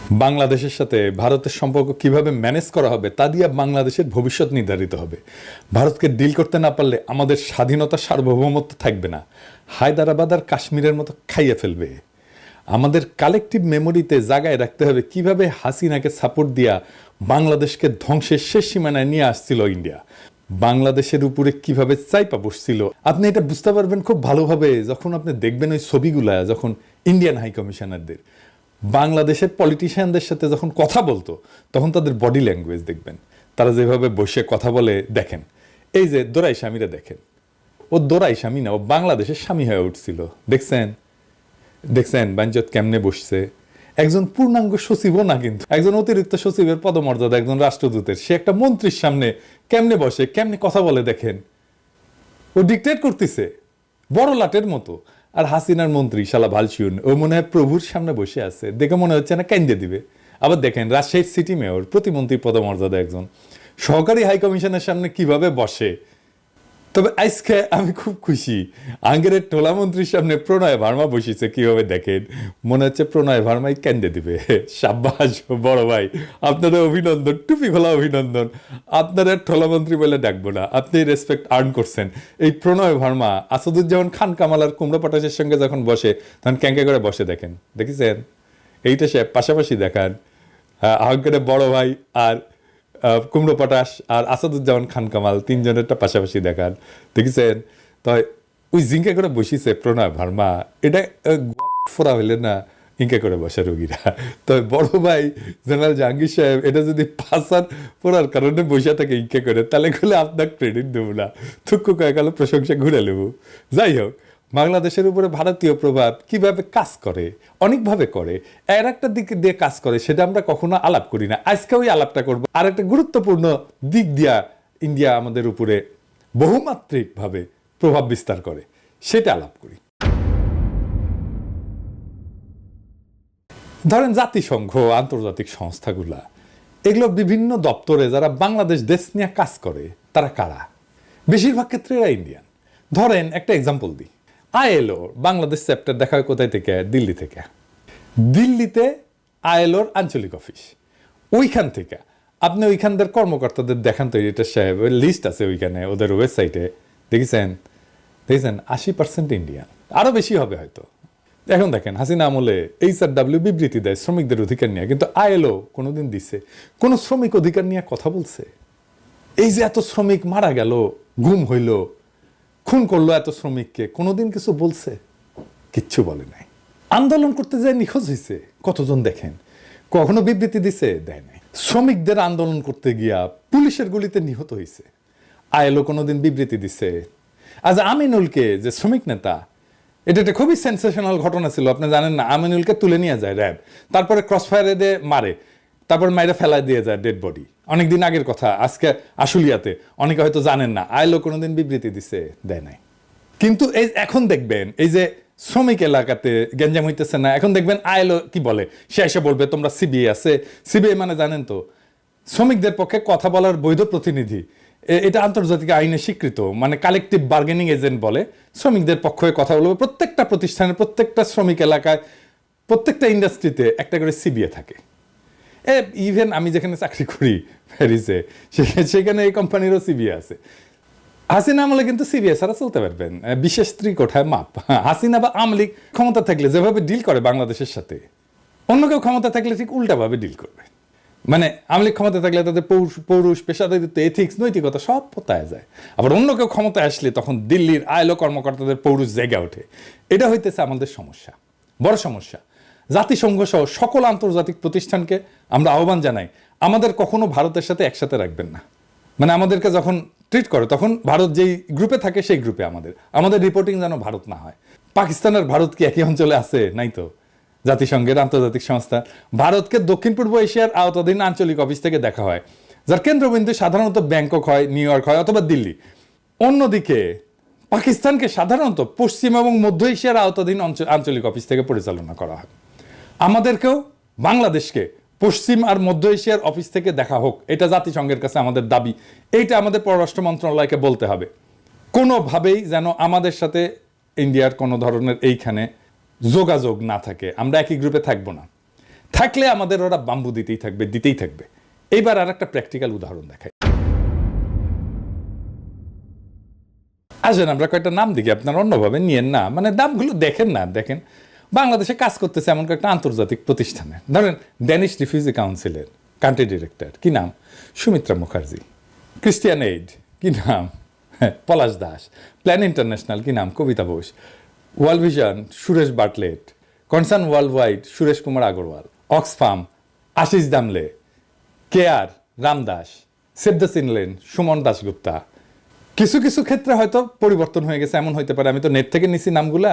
বাংলাদেশের সাথে ভারতের সম্পর্ক কিভাবে ম্যানেজ করা হবে তা দিয়ে বাংলাদেশের ভবিষ্যৎ নির্ধারিত হবে। ভারতকে ডিল করতে না পারলে আমাদের স্বাধীনতা সার্বভৌমত্ব থাকবে না, হায়দ্রাবাদ আর কাশ্মীরের মতো খাইয়ে ফেলবে। আমাদের কালেকটিভ মেমোরিতে জায়গায় রাখতে হবে কিভাবে হাসিনাকে সাপোর্ট দিয়া বাংলাদেশকে ধ্বংসের শেষ সীমানায় নিয়ে আসছিল ইন্ডিয়া, বাংলাদেশের উপরে কিভাবে চাইপা বসছিল। আপনি এটা বুঝতে পারবেন খুব ভালোভাবে যখন আপনি দেখবেন ওই ছবিগুলা, যখন ইন্ডিয়ান হাই কমিশনারদের বাংলাদেশের পলিটিশিয়ানদের সাথে যখন কথা বলতো তখন তাদের বডি ল্যাঙ্গুয়েজ দেখবেন, তারা যেভাবে বসে কথা বলে। দেখেন এই যে দোরাই স্বামীরা, দেখেন ও দোরাই স্বামী না, ও বাংলাদেশের স্বামী হয়ে উঠছিল। দেখছেন দেখছেন বাঞ্চত কেমনে বসছে। একজন পূর্ণাঙ্গ সচিবও না, কিন্তু একজন অতিরিক্ত সচিবের পদমর্যাদা, একজন রাষ্ট্রদূতের, সে একটা মন্ত্রীর সামনে কেমনে বসে, কেমনে কথা বলে। দেখেন ও ডিক্টেট করতেছে বড় লাটের মতো। আর হাসিনার মন্ত্রী শালা ভালসিউন, ও মনে হয় প্রভুর সামনে বসে আছে, দেখে মনে হচ্ছে না কেন্দ্রে দিবে। আবার দেখেন রাজশাহীর সিটি মেয়র, প্রতিমন্ত্রী পদমর্যাদা একজন, সহকারী হাই কমিশনের সামনে কিভাবে বসে। তবে আজকে আমি খুব খুশি, আঙ্গেরের টোলা মন্ত্রীর সামনে প্রণয় ভার্মা বসেছে কিভাবে, দেখেন মনে হচ্ছে প্রণয় ভার্মাই কেন্দ্রে দিবে। সাব্বাস বড় ভাই, আপনাদের অভিনন্দন, টুপি খোলা অভিনন্দন। আপনারা টোলা মন্ত্রী বলে ডাকবো না, আপনি রেসপেক্ট আর্ন করছেন। এই প্রণয় ভার্মা আসাদুজ্জামান খান কামাল আর কুমড়া পটাশের সঙ্গে যখন বসে তখন ক্যাঙ্কে করে বসে, দেখেন দেখেছেন। এইটা সে পাশাপাশি দেখান, আহ্বানের বড় ভাই আর কুমড়ো পটাশ আর আসাদুজ্জামান খান কামাল তিনজনেরটা পাশাপাশি দেখান, দেখেছেন। তো ওই জিঙ্কা করে বসিছে প্রণয় ভার্মা, এটা ফোরা হইলে না ইঙ্কা করে বসে রোগীরা। তবে বড় ভাই জেনারেল জাহাঙ্গীর সাহেব এটা যদি পাসার পড়ার কারণে বসে থাকে ইঙ্কা করে, তাহলে গেলে আপনার ক্রেডিট দেবো না, থুক্কু কয়ে গেল প্রশংসা ঘুরে নেব। যাই হোক, বাংলাদেশের উপরে ভারতীয় প্রভাব কিভাবে কাজ করে, অনেকভাবে করে, এর একটা দিক দিয়ে কাজ করে, সেটা আমরা কখনো আলাপ করি না। আজকে ওই আলাপটা করবো। আর একটা গুরুত্বপূর্ণ দিক দিয়া ইন্ডিয়া আমাদের উপরে বহুমাত্রিকভাবে প্রভাব বিস্তার করে, সেটা আলাপ করি। ধরেন জাতিসংঘ, আন্তর্জাতিক সংস্থাগুলা, এগুলো বিভিন্ন দপ্তরে যারা বাংলাদেশ দেশ নিয়ে কাজ করে তারা কারা? বেশিরভাগ ক্ষেত্রে এরা ইন্ডিয়ান। ধরেন একটা এক্সাম্পল দিই, আইএলও বাংলাদেশ চ্যাপ্টার দেখা হয় কোথায় থেকে? দিল্লি থেকে। দিল্লিতে আইএলওর আঞ্চলিক অফিস, ওইখান থেকে আপনি ওইখানদের কর্মকর্তাদের দেখান তো, এটা সাহেব লিস্ট আছে ওইখানে ওদের ওয়েবসাইটে, দেখেছেন 80% ইন্ডিয়ান, আরও বেশি হবে হয়তো। এখন দেখেন হাসিনা আমলে HRW বিবৃতি দেয় শ্রমিকদের অধিকার নিয়ে, কিন্তু আইএলও কোনোদিন দিছে কোনো শ্রমিক অধিকার নিয়ে কথা বলছে? এই যে এত শ্রমিক মারা গেল, গুম হইল, খুন করলো এত শ্রমিককে, কোনোদিন কিছু বলছে? কিচ্ছু বলে নাই। আন্দোলন করতে যায় নিখোঁজ হয়েছে কতজন দেখেন, কখনো বিবৃতি দিছে? দেয় নাই। শ্রমিকদের আন্দোলন করতে গিয়া পুলিশের গুলিতে নিহত হয়েছে, আইএলও কোনোদিন বিবৃতি দিছে? আজ আমিনুলকে যে শ্রমিক নেতা, এটা একটা খুবই সেন্সেশনাল ঘটনা ছিল, আপনি জানেন না? আমিনুলকে তুলে নিয়ে যায় র্যাব, তারপরে ক্রস ফায়ারে দিয়ে মারে, তারপর মাইরে ফেলায় দিয়ে যায় ডেড বডি। অনেকদিন আগের কথা, আজকে আশুলিয়াতে, অনেকে হয়তো জানেন না। আইএলও কোনোদিন বিবৃতি দিছে? দেয় নাই। কিন্তু এই এখন দেখবেন এই যে শ্রমিক এলাকাতে গ্যাঞ্জাম হইতেছে না, এখন দেখবেন আইএলও কি বলে, সে এসে বলবে তোমরা সিবিআই আছে। সিবিআই মানে জানেন তো, শ্রমিকদের পক্ষে কথা বলার বৈধ প্রতিনিধি। এটা আন্তর্জাতিক আইনে স্বীকৃত, মানে কালেকটিভ বার্গেনিং এজেন্ট বলে। শ্রমিকদের পক্ষে কথা বলবে। প্রত্যেকটা প্রতিষ্ঠানের, প্রত্যেকটা শ্রমিক এলাকায়, প্রত্যেকটা ইন্ডাস্ট্রিতে একটা করে সিবিআই থাকে। ইভেন আমি যেখানে চাকরি করি প্যারিসে, সেখানে এই কোম্পানিরও সিবিআই আছে। হাসিনা আমলে কিন্তু সিবিআই ছাড়া চলতে পারবেন, বিশেষ ত্রিকোঠায় মাপ। হাসিনা বা আমলিক ক্ষমতা থাকলে যেভাবে ডিল করে বাংলাদেশের সাথে, অন্য কেউ ক্ষমতা থাকলে ঠিক উল্টাভাবে ডিল করবে। মানে আমলিক ক্ষমতা থাকলে তাদের পৌরুষ, পেশাদারিত্ব, এথিক্স, নৈতিকতা সব পোতায় যায়। আবার অন্য কেউ ক্ষমতায় আসলে তখন দিল্লির আইএলও কর্মকর্তাদের পৌরুষ জেগে ওঠে। এটা হইতেছে আমাদের সমস্যা, বড় সমস্যা। জাতিসংঘ সহ সকল আন্তর্জাতিক প্রতিষ্ঠানকে আমরা আহ্বান জানাই, আমাদের কখনো ভারতের সাথে একসাথে রাখবেন না। মানে আমাদেরকে যখন ট্রিট করে তখন ভারত যেই গ্রুপে থাকে সেই গ্রুপে আমাদের রিপোর্টিং যেন ভারত না হয়। পাকিস্তান আর ভারত কি একই অঞ্চলে আছে? নাই তো। জাতিসংঘের আন্তর্জাতিক সংস্থা ভারতকে দক্ষিণ পূর্ব এশিয়ার আওতাধীন আঞ্চলিক অফিস থেকে দেখা হয়, যার কেন্দ্রবিন্দু সাধারণত ব্যাংকক হয়, নিউ ইয়র্ক হয় অথবা দিল্লি। অন্যদিকে পাকিস্তানকে সাধারণত পশ্চিম এবং মধ্য এশিয়ার আওতাধীন আঞ্চলিক অফিস থেকে পরিচালনা করা হয়। আমাদেরকেও বাংলাদেশকে পশ্চিম আর মধ্য এশিয়ার অফিস থেকে দেখা হোক, এটা জাতিসংঘের কাছে আমাদের দাবি। এইটা আমাদের পররাষ্ট্র মন্ত্রণালয়কে বলতে হবে। কোনোভাবেই যেন আমাদের সাথে ইন্ডিয়ার কোনো ধরনের এইখানে যোগাযোগ না থাকে, আমরা একই গ্রুপে থাকবো না। থাকলে আমাদের ওরা বাম্বু দিতেই থাকবে। এইবার আর একটা প্র্যাকটিক্যাল উদাহরণ দেখাই। আসেন আমরা কয়েকটা নাম দেখি, আপনারা অন্যভাবে নিয়েন না, মানে দামগুলো দেখেন বাংলাদেশে কাজ করতেছে এমন কয়েকটা আন্তর্জাতিক প্রতিষ্ঠানে, ধরেন ড্যানিশ রিফিউজি কাউন্সিলের কান্ট্রি ডিরেক্টর, কি নাম? সুমিত্রা মুখার্জি। ক্রিস্টিয়ান এইড, কি নাম? পলাশ দাস। প্ল্যান ইন্টারন্যাশনাল, কি নাম? Kavita Bose. World Vision, Suresh Batlet. Concern Worldwide, Suresh Kumar Agarwal. Oxfam, Ashish Damle. CARE, Ramdas. Save the Children, Suman Dasgupta. কিছু কিছু ক্ষেত্রে হয়তো পরিবর্তন হয়ে গেছে, এমন হইতে পারে, আমি তো নেট থেকে নিছি নামগুলা,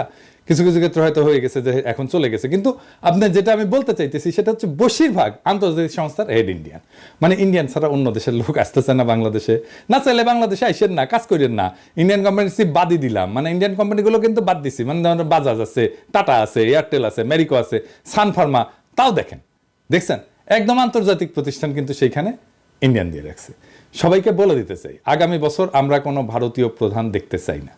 কিছু কিছু ক্ষেত্রে হয়তো হয়ে গেছে যে এখন চলে গেছে, কিন্তু আপনার যেটা আমি বলতে চাইতেছি সেটা হচ্ছে বেশিরভাগ আন্তর্জাতিক সংস্থার হেড ইন্ডিয়ান। মানে ইন্ডিয়ান ছাড়া অন্য দেশের লোক আসতেছে না বাংলাদেশে, না চাইলে বাংলাদেশে আইসেন না, কাজ করেন না। ইন্ডিয়ান কোম্পানি বাদই দিলাম, মানে ইন্ডিয়ান কোম্পানিগুলো কিন্তু বাদ দিছি, মানে বাজাজ আছে, টাটা আছে, এয়ারটেল আছে, মেরিকো আছে, সান ফার্মা, তাও দেখছেন একদম আন্তর্জাতিক প্রতিষ্ঠান কিন্তু সেইখানে ইন্ডিয়ান দিয়ে রাখছে। সবাইকে বলে দিতে চাই, আগামী বছর আমরা কোনো ভারতীয় প্রধান দেখতে চাই না।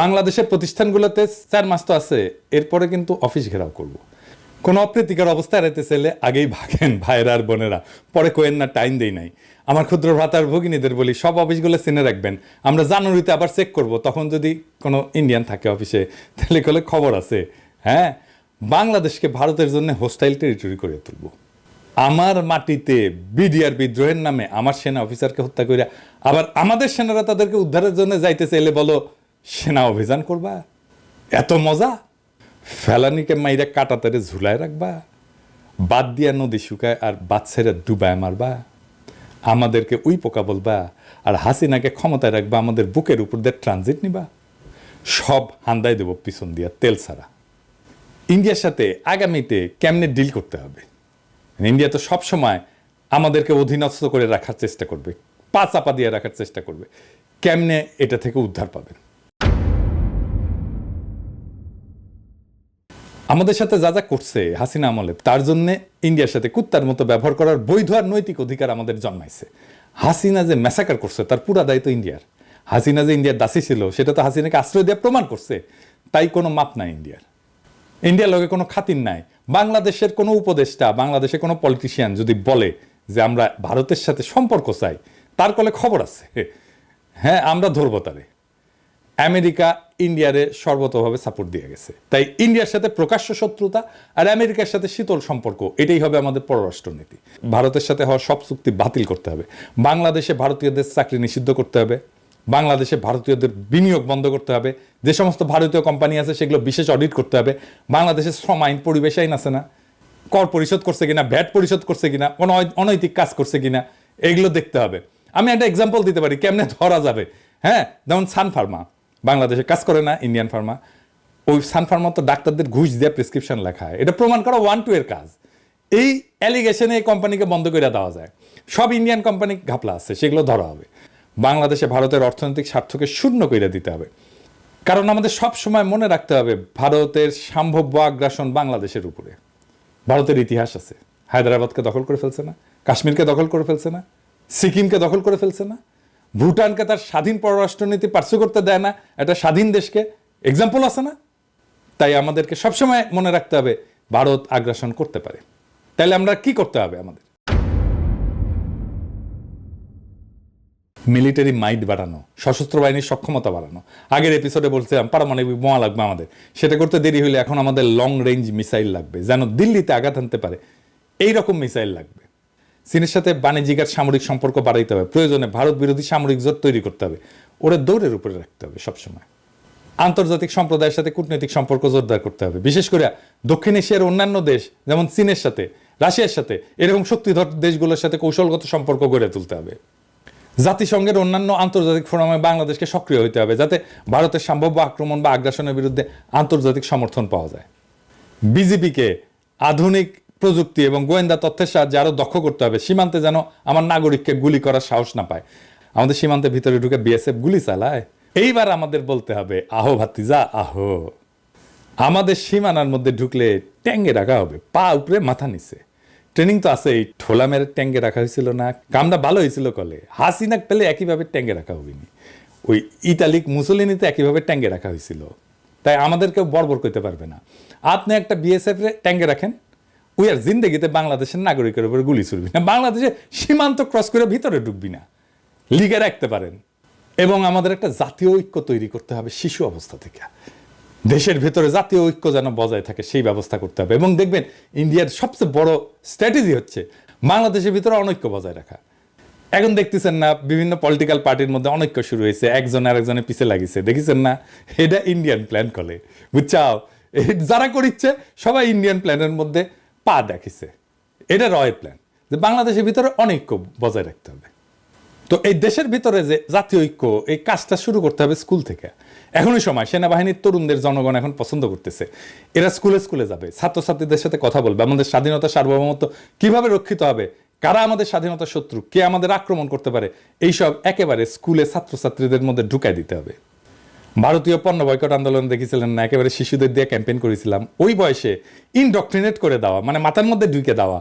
বাংলাদেশের প্রতিষ্ঠানগুলোতে 4 মাস তো আছে, এরপরে কিন্তু অফিস ঘেরাও করব। কোনো অপ্রীতিকর অবস্থা এড়াইতে চাইলে আগেই ভাগেন ভাইয়েরা আর বোনেরা, পরে কোয়েন না, টাইম দেই নাই। আমার ক্ষুদ্র ভ্রাতার ভগিনীদের বলি, সব অফিসগুলো চিনে রাখবেন, আমরা জানুয়ারিতে আবার চেক করব, তখন যদি কোনো ইন্ডিয়ান থাকে অফিসে তাহলে কলে খবর আছে। হ্যাঁ, বাংলাদেশকে ভারতের জন্য হোস্টাইল টেরিটরি করে তুলব। আমার মাটিতে বিডিআর বিদ্রোহের নামে আমার সেনা অফিসারকে হত্যা করিয়া আবার আমাদের সেনারা তাদেরকে উদ্ধারের জন্য যাইতে চাইলে বলো সেনা অভিযান করবা? এত মজা? ফেলানিকে মাইরা কাটাতারে ঝুলায় রাখবা, বাদ দিয়া নদী শুকায় আর বাচ্চারা ডুবায় মারবা, আমাদেরকে উই পোকা বলবা, আর হাসিনাকে ক্ষমতায় রাখবা, আমাদের বুকের উপর দিয়ে ট্রানজিট নিবা, সব হান্দায় দেব পিছন দিয়া তেল ছাড়া। ইন্ডিয়ার সাথে আগামীতে কেমনে ডিল করতে হবে? ইন্ডিয়া তো সবসময় আমাদেরকে অধীনস্থ করে রাখার চেষ্টা করবে, পা চাপা দিয়ে রাখার চেষ্টা করবে। কেমনে এটা থেকে উদ্ধার পাবেন? আমাদের সাথে যা যা করছে হাসিনা আমলে, তার জন্য ইন্ডিয়ার সাথে কুত্তার মতো ব্যবহার করার বৈধ আর নৈতিক অধিকার আমাদের জন্মাইছে। হাসিনা যে ম্যাসাকার করছে তার পুরা দায়িত্ব ইন্ডিয়ার। হাসিনা যে ইন্ডিয়ার দাসী ছিল সেটা তো হাসিনাকে আশ্রয় দিয়ে প্রমাণ করছে, তাই কোনো মাপ নাই ইন্ডিয়ার। ইন্ডিয়ার লগে কোনো খাতির নাই। বাংলাদেশের কোনো উপদেষ্টা, বাংলাদেশের কোনো পলিটিশিয়ান যদি বলে যে আমরা ভারতের সাথে সম্পর্ক চাই, তার কলে খবর আছে, হ্যাঁ আমরা ধরবো তারে। আমেরিকা ইন্ডিয়ারে সর্বতভাবে সাপোর্ট দিয়ে গেছে, তাই ইন্ডিয়ার সাথে প্রকাশ্য শত্রুতা আর আমেরিকার সাথে শীতল সম্পর্ক, এটাই হবে আমাদের পররাষ্ট্রনীতি। ভারতের সাথে হওয়া সব চুক্তি বাতিল করতে হবে, বাংলাদেশে ভারতীয়দের চাকরি নিষিদ্ধ করতে হবে, বাংলাদেশে ভারতীয়দের বিনিয়োগ বন্ধ করতে হবে, যে সমস্ত ভারতীয় কোম্পানি আছে সেগুলো বিশেষ অডিট করতে হবে। বাংলাদেশের শ্রম আইন, পরিবেশ আইন আছে না, কর পরিশোধ করছে কিনা, ভ্যাট পরিশোধ করছে কিনা, কোনো অনৈতিক কাজ করছে কিনা, এগুলো দেখতে হবে। আমি একটা এক্সাম্পল দিতে পারি কেমনে ধরা যাবে। হ্যাঁ, যেমন সান ফার্মা বাংলাদেশে কাজ করে না, ইন্ডিয়ান ফার্মা। ওই সান ফার্মা তো ডাক্তারদের ঘুষ দিয়ে প্রেসক্রিপশন লেখা হয়, এটা প্রমাণ করা 1-2 এর কাজ। এই অ্যালিগেশনে এই কোম্পানিকে বন্ধ করে দেওয়া যায়। সব ইন্ডিয়ান কোম্পানি ঘাপলা আছে, সেগুলো ধরা হবে। বাংলাদেশে ভারতের অর্থনৈতিক স্বার্থকে শূন্য করে দিতে হবে, কারণ আমাদের সব সময় মনে রাখতে হবে ভারতের সম্ভাব্য আগ্রাসন বাংলাদেশের উপরে। ভারতের ইতিহাস আছে, হায়দ্রাবাদকে দখল করে ফেলছে না, কাশ্মীরকে দখল করে ফেলছে না, সিকিমকে দখল করে ফেলছে না, ভুটানকে তার স্বাধীন পররাষ্ট্রনীতি পার্সু করতে দেয় না, একটা স্বাধীন দেশকে, এক্সাম্পল আছে না? তাই আমাদেরকে সবসময় মনে রাখতে হবে ভারত আগ্রাসন করতে পারে। তাহলে আমরা কি করতে হবে? আমাদের মিলিটারি মাইট বাড়ানো, সশস্ত্র বাহিনীর সক্ষমতা বাড়ানো। আগের এপিসোডে বলছিলাম পারমাণবিক বোমা লাগবে আমাদের, সেটা করতে দেরি হলে এখন আমাদের লং রেঞ্জ মিসাইল লাগবে, যেন দিল্লিতে আঘাত আনতে পারে এইরকম মিসাইল লাগবে। চীনের সাথে বাণিজ্যিক আর সামরিক সম্পর্ক বাড়াইতে হবে, প্রয়োজনে ভারত বিরোধী সামরিক জোট তৈরি করতে হবে, ওরা দৌড়ের উপরে রাখতে হবে সবসময়। আন্তর্জাতিক সম্প্রদায়ের সাথে কূটনৈতিক সম্পর্ক জোরদার করতে হবে, বিশেষ করে দক্ষিণ এশিয়ার অন্যান্য দেশ যেমন চীনের সাথে, রাশিয়ার সাথে, এরকম শক্তিধর দেশগুলোর সাথে কৌশলগত সম্পর্ক গড়ে তুলতে হবে। জাতিসংঘের অন্যান্য আন্তর্জাতিক ফোরামে বাংলাদেশকে সক্রিয় হতে হবে, যাতে ভারতের সম্ভাব্য আক্রমণ বা আগ্রাসনের বিরুদ্ধে আন্তর্জাতিক সমর্থন পাওয়া যায়। বিজেপিকে আধুনিক প্রযুক্তি এবং গোয়েন্দা তথ্যের সাহায্যে আরো দক্ষ করতে হবে, সীমান্তে যেন আমার নাগরিককে গুলি করার সাহস না পায়। আমাদের সীমান্তের ভিতরে ঢুকে বিএসএফ গুলি চালায়। এইবার আমাদের বলতে হবে, আহো ভাতিজা আহো। আমাদের সীমানার মধ্যে ঢুকলে ট্যাঙ্গে রাখা হবে, পা উপরে মাথা নিচে। ট্রেনিং তো আছে, এই ঠোলা মেরে ট্যাঙ্গে রাখা হয়েছিল না, কামটা ভালো হয়েছিল কলে। হাসিনা পেলে একইভাবে ট্যাঙ্গে রাখা হবেনি, ওই ইতালিক মুসলিনিতে একইভাবে ট্যাঙ্গে রাখা হয়েছিল। তাই আমাদেরকেও বর্বর করতে পারবে না। আপনি একটা বিএসএফ ট্যাঙ্গে রাখেন, উই আর জিন্দেগিতে বাংলাদেশের নাগরিকের উপর গুলি ছুড়বি না, বাংলাদেশে সীমান্ত ক্রস করে ভিতরে ঢুকবি না, লিগে রাখতে পারেন। এবং আমাদের একটা জাতীয় ঐক্য তৈরি করতে হবে শিশু অবস্থা থেকে। দেশের ভেতরে জাতীয় ঐক্য যেন বজায় থাকে সেই ব্যবস্থা করতে হবে। এবং দেখবেন ইন্ডিয়ার সবচেয়ে বড় স্ট্র্যাটেজি হচ্ছে বাংলাদেশের ভিতরে অনৈক্য বজায় রাখা। এখন দেখতেছেন না বিভিন্ন পলিটিক্যাল পার্টির মধ্যে অনৈক্য শুরু হয়েছে, একজন আরেকজনের পিছে লাগিয়েছে, দেখেছেন না? এটা ইন্ডিয়ান প্ল্যান করে, বুঝছাও? যারা করিচ্ছে সবাই ইন্ডিয়ান প্ল্যানের মধ্যে পা দেখিছে। এটা রয়ের প্ল্যান যে বাংলাদেশের ভিতরে অনৈক্য বজায় রাখতে হবে। তো এই দেশের ভিতরে যে জাতীয় ঐক্য, এই কাজটা শুরু করতে হবে স্কুল থেকে। এখনই সময়, সেনাবাহিনীর তরুণদের জনগণ এখন পছন্দ করতেছে, এরা স্কুলে স্কুলে যাবে, ছাত্রছাত্রীদের সাথে কথা বলবে, আমাদের স্বাধীনতা সার্বভৌমত্ব কিভাবে রক্ষিত হবে, কারা আমাদের স্বাধীনতার শত্রু, কে আমাদের আক্রমণ করতে পারে, এইসব একেবারে স্কুলে ছাত্রছাত্রীদের মধ্যে ঢুকাই দিতে হবে। ভারতীয় পণ্য বয়কট আন্দোলন দেখেছিলেন না? একেবারে শিশুদের দিয়ে ক্যাম্পেইন করেছিলাম। ওই বয়সে ইনডক্ট্রিনেট করে দেওয়া, মানে মাথার মধ্যে ঢুকে দেওয়া,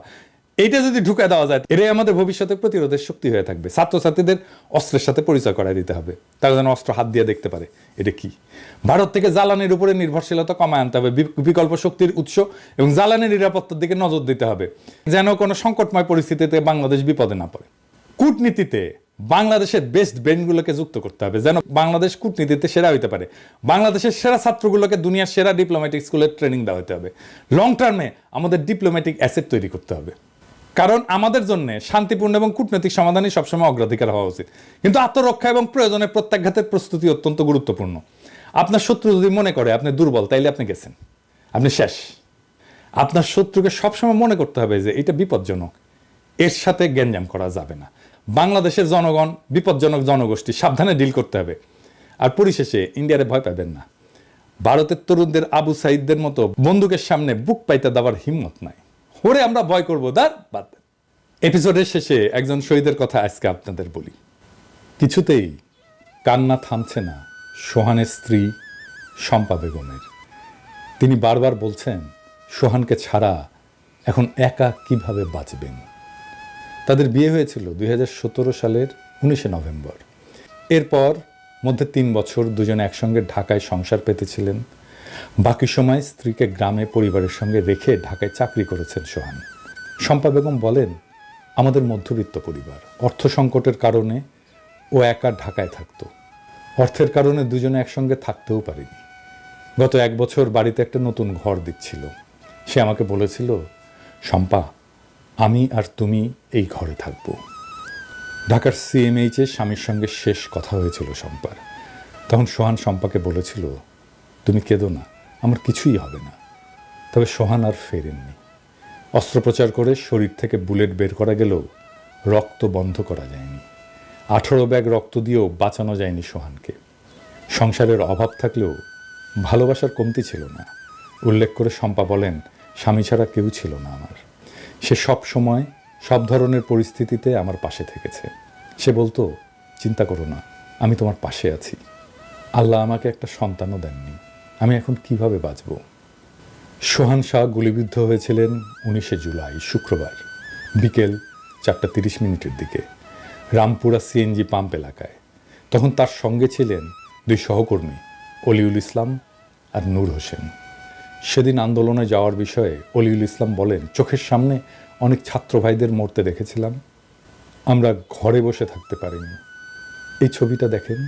এইটা যদি ঢুকে দেওয়া যায়, এটাই আমাদের ভবিষ্যতে প্রতিরোধের শক্তি হয়ে থাকবে। ছাত্রছাত্রীদের অস্ত্রের সাথে পরিচয় করায় দিতে হবে, তারা যেন অস্ত্র হাত দিয়ে দেখতে পারে এটা কি। ভারত থেকে জ্বালানির উপরে নির্ভরশীলতা কমায় আনতে হবে, বিকল্প শক্তির উৎস এবং জ্বালানি নিরাপত্তার দিকে নজর দিতে হবে, যেন কোনো সংকটময় পরিস্থিতিতে বাংলাদেশ বিপদে না পড়ে। কূটনীতিতে বাংলাদেশের বেস্ট ব্রেনগুলোকে যুক্ত করতে হবে, যেন বাংলাদেশ কূটনীতিতে সেরা হইতে পারে। বাংলাদেশের সেরা ছাত্রগুলোকে দুনিয়ার সেরা ডিপ্লোম্যাটিক স্কুলের ট্রেনিং দেওয়া হতে হবে। লং টার্মে আমাদের ডিপ্লোম্যাটিক অ্যাসেট তৈরি করতে হবে, কারণ আমাদের জন্য শান্তিপূর্ণ এবং কূটনৈতিক সমাধানই সবসময় অগ্রাধিকার হওয়া উচিত। কিন্তু আত্মরক্ষা এবং প্রয়োজনে প্রত্যাঘাতের প্রস্তুতি অত্যন্ত গুরুত্বপূর্ণ। আপনার শত্রু যদি মনে করে আপনি দুর্বল, তাইলে আপনি গেছেন, আপনি শেষ। আপনার শত্রুকে সবসময় মনে করতে হবে যে এটা বিপজ্জনক, এর সাথে গ্যাঞ্জাম করা যাবে না। বাংলাদেশের জনগণ বিপজ্জনক জনগোষ্ঠী, সাবধানে ডিল করতে হবে। আর পরিশেষে ইন্ডিয়ারে ভয় পাবেন না। ভারতের তরুণদের আবু সাইদদের মতো বন্দুকের সামনে বুক পাইতে দেওয়ার হিম্মত নাই। ওরে আমরা ভয় করবো, বাদ। এপিসোডের শেষে একজন শহীদের কথা আজকে আপনাদের বলি। কিছুতেই কান্না থামছে না সোহানের স্ত্রী শম্পা বেগমের। তিনি বারবার বলছেন সোহানকে ছাড়া এখন একা কিভাবে বাঁচবেন। তাদের বিয়ে হয়েছিল 2017 সালের 19 নভেম্বর। এরপর মধ্যে 3 বছর দুজনে একসঙ্গে ঢাকায় সংসার পেতেছিলেন। বাকি সময় স্ত্রীকে গ্রামে পরিবারের সঙ্গে রেখে ঢাকায় চাকরি করেছেন সোহান। শম্পা বেগম বলেন, আমাদের মধ্যবিত্ত পরিবার, অর্থ সংকটের কারণে ও একা ঢাকায় থাকতো। অর্থের কারণে দুজনে একসঙ্গে থাকতেও পারিনি। গত 1 বছর বাড়িতে একটা নতুন ঘর দিচ্ছিল। সে আমাকে বলেছিল, শম্পা, আমি আর তুমি এই ঘরে থাকবো। ঢাকার CMH-এ স্বামীর সঙ্গে শেষ কথা হয়েছিল শম্পার। তখন সোহান শম্পাকে বলেছিল, তুমি কেঁদো না, আমার কিছুই হবে না। তবে সোহান আর ফেরেননি। অস্ত্রোপচার করে শরীর থেকে বুলেট বের করা গেলেও রক্ত বন্ধ করা যায়নি। 18 ব্যাগ রক্ত দিয়েও বাঁচানো যায়নি সোহানকে। সংসারের অভাব থাকলেও ভালোবাসার কমতি ছিল না। উল্লেখ করে শম্পা বলেন, স্বামী ছাড়া কেউ ছিল না আমার। সে সব সময় সব ধরনের পরিস্থিতিতে আমার পাশে থেকেছে। সে বলতো, চিন্তা করো না, আমি তোমার পাশে আছি। আল্লাহ আমাকে একটা সন্তানও দেননি, আমি এখন কিভাবে বাঁচব। সোহান শাহ গুলিবিদ্ধ হয়েছিলেন 19 জুলাই শুক্রবার বিকেল 4:30 দিকে রামপুরা CNG পাম্প এলাকায়। তখন তার সঙ্গে ছিলেন 2 সহকর্মী, অলিউল ইসলাম আর নূর হোসেন। সেদিন আন্দোলনে যাওয়ার বিষয়ে অলিউল ইসলাম বলেন, চোখের সামনে অনেক ছাত্র ভাইদের মরতে দেখেছিলাম, আমরা ঘরে বসে থাকতে পারিনি। এই ছবিটা দেখেন,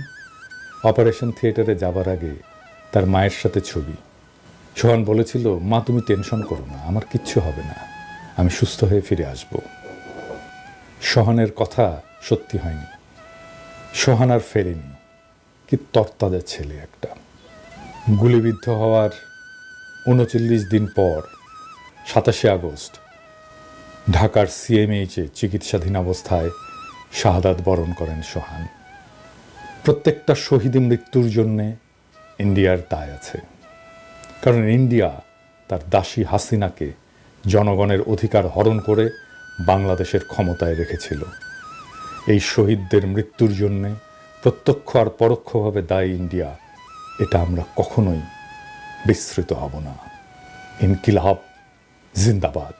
অপারেশন থিয়েটারে যাবার আগে তার মায়ের সাথে ছবি। সোহান বলেছিল, মা তুমি টেনশন করো না, আমার কিচ্ছু হবে না, আমি সুস্থ হয়ে ফিরে আসব। সোহানের কথা সত্যি হয়নি। সোহান আর ফেরেনি। কি তরতাজা ছেলে একটা। গুলিবিদ্ধ হওয়ার 39 দিন পর 27 আগস্ট ঢাকার CMH-এ চিকিৎসাধীন অবস্থায় শাহাদাত বরণ করেন সোহান। প্রত্যেকটা শহীদ মৃত্যুর জন্যে ইন্ডিয়ার দায় আছে, কারণ ইন্ডিয়া তার দাসী হাসিনাকে জনগণের অধিকার হরণ করে বাংলাদেশের ক্ষমতায় রেখেছিল। এই শহীদদের মৃত্যুর জন্যে প্রত্যক্ষ আর পরোক্ষভাবে দায়ী ইন্ডিয়া। এটা আমরা কখনোই বিস্মৃত হব না। ইনকিলাব জিন্দাবাদ।